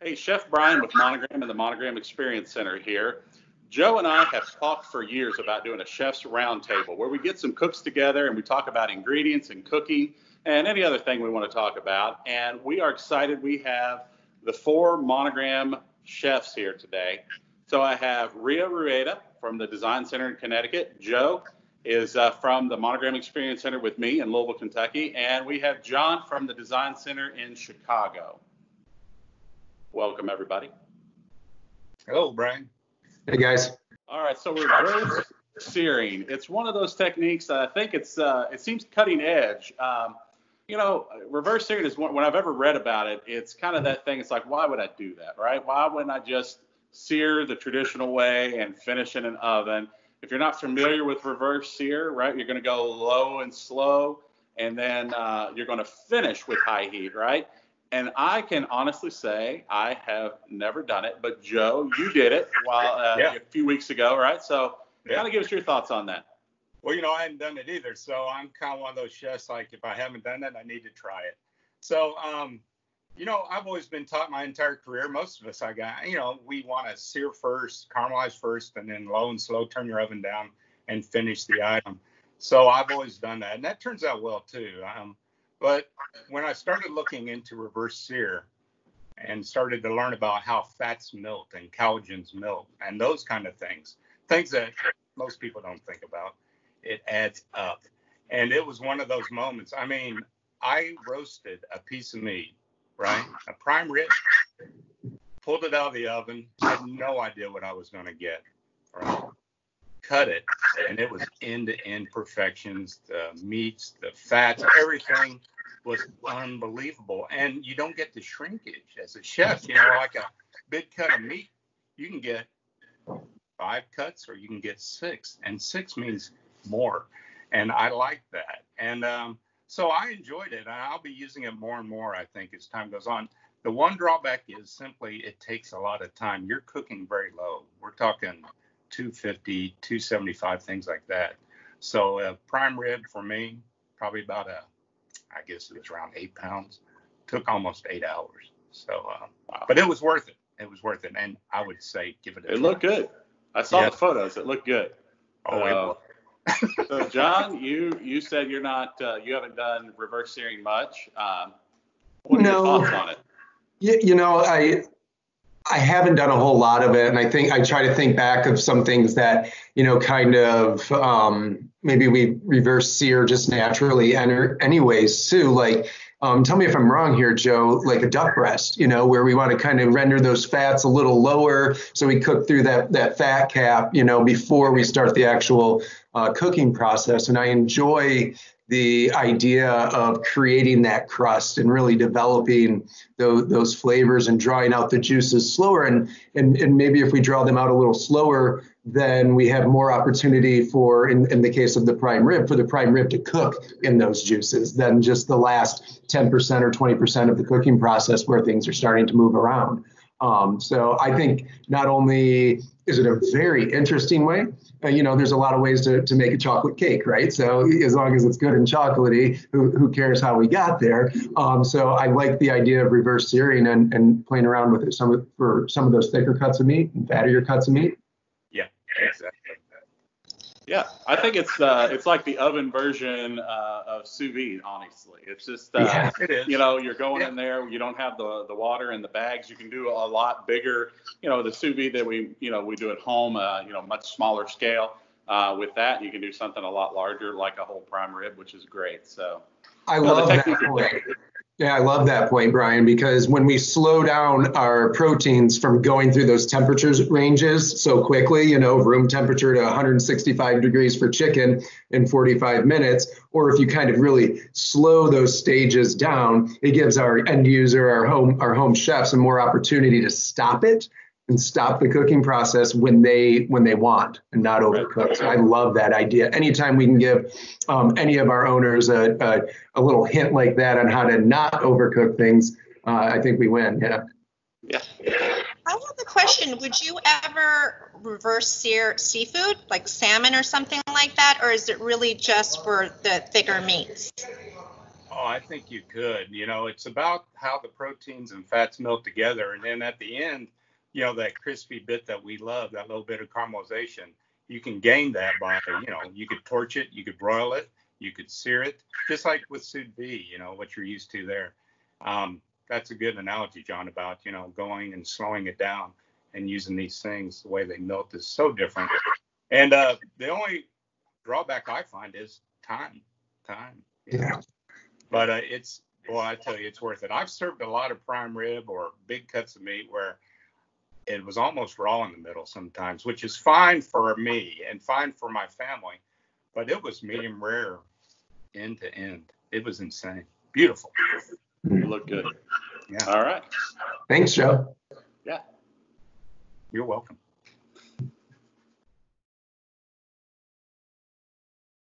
Hey, Chef Brian with Monogram and the Monogram Experience Center here. Joe and I have talked for years about doing a chef's roundtable where we get some cooks together and we talk about ingredients and cooking and any other thing we want to talk about. And we are excited. We have the 4 Monogram chefs here today. So I have Ria Rueda from the Design Center in Connecticut. Joe is from the Monogram Experience Center with me in Louisville, Kentucky. And we have Jon from the Design Center in Chicago. Welcome, everybody. Hello, Brian. Hey, guys. All right, so reverse searing. It's one of those techniques that I think it seems cutting edge. Reverse searing is when I've ever read about it, it's kind of that thing. It's like, why would I do that, right? Why wouldn't I just sear the traditional way and finish in an oven? If you're not familiar with reverse sear, right, you're going to go low and slow, and then you're going to finish with high heat, right? And I can honestly say I have never done it, but Joe, you did it a few weeks ago, right? So kind of give us your thoughts on that. Well, I hadn't done it either, so I'm kind of one of those chefs, like, if I haven't done it, I need to try it. So, I've always been taught my entire career, most of us, we want to sear first, caramelize first, and then low and slow, turn your oven down and finish the item. So I've always done that, and that turns out well, too. But when I started looking into reverse sear and started to learn about how fats melt and collagens melt and those kind of things that most people don't think about, it adds up. And it was one of those moments. I mean, I roasted a piece of meat, right? A prime rib, pulled it out of the oven, had no idea what I was going to get, right? Cut it, and it was end-to-end perfections. The meats, the fats, everything was unbelievable. And you don't get the shrinkage as a chef. Like a big cut of meat, you can get 5 cuts or you can get 6, and 6 means more. And I like that. And so I enjoyed it, and I'll be using it more and more, I think, as time goes on. The one drawback is simply it takes a lot of time. You're cooking very low. We're talking 250, 275, things like that. So prime rib for me, probably about I guess it was around 8 pounds. Took almost 8 hours. So, but it was worth it. It was worth it. And I would say give it a try. It looked good. I saw the photos. It looked good. So Jon, you said you haven't done reverse searing much. What are your thoughts on it? I haven't done a whole lot of it, and I think I try to think back of some things that kind of maybe we reverse sear just naturally anyways too. Like, tell me if I'm wrong here, Joe. Like a duck breast, where we want to kind of render those fats a little lower, so we cook through that fat cap, before we start the actual cooking process. And I enjoy the idea of creating that crust and really developing those flavors and drawing out the juices slower. And maybe if we draw them out a little slower, then we have more opportunity for, in the case of the prime rib, for the prime rib to cook in those juices than just the last 10% or 20% of the cooking process where things are starting to move around. So I think not only is it a very interesting way, there's a lot of ways to make a chocolate cake, right? So as long as it's good and chocolatey, who cares how we got there? So I like the idea of reverse searing and playing around with it for some of those thicker cuts of meat and fattier cuts of meat. Yeah, exactly. Yeah, I think it's like the oven version of sous vide, honestly. It's just, it is. You're going in there, you don't have the water in the bags. You can do a lot bigger, the sous vide that we do at home, much smaller scale. With that, you can do something a lot larger, like a whole prime rib, which is great. So I love that point. Yeah, I love that point, Brian, because when we slow down our proteins from going through those temperatures ranges so quickly, room temperature to 165 degrees for chicken in 45 minutes, or if you kind of really slow those stages down, it gives our end user, our home chefs, a more opportunity to stop it and stop the cooking process when they want and not overcook. So I love that idea. Anytime we can give any of our owners a little hint like that on how to not overcook things, I think we win. Yeah. I have a question. Would you ever reverse sear seafood, like salmon or something like that, or is it really just for the thicker meats? Oh, I think you could. It's about how the proteins and fats melt together. And then at the end, that crispy bit that we love, that little bit of caramelization, you can gain that by, you could torch it, you could broil it, you could sear it, just like with sous vide, what you're used to there. That's a good analogy, John, about, going and slowing it down and using these things. The way they melt is so different. And the only drawback I find is time. Yeah. But I tell you, it's worth it. I've served a lot of prime rib or big cuts of meat where it was almost raw in the middle sometimes, which is fine for me and fine for my family. But it was medium rare end to end. It was insane. Beautiful. You look good. Yeah. All right. Thanks, Joe. Yeah. You're welcome.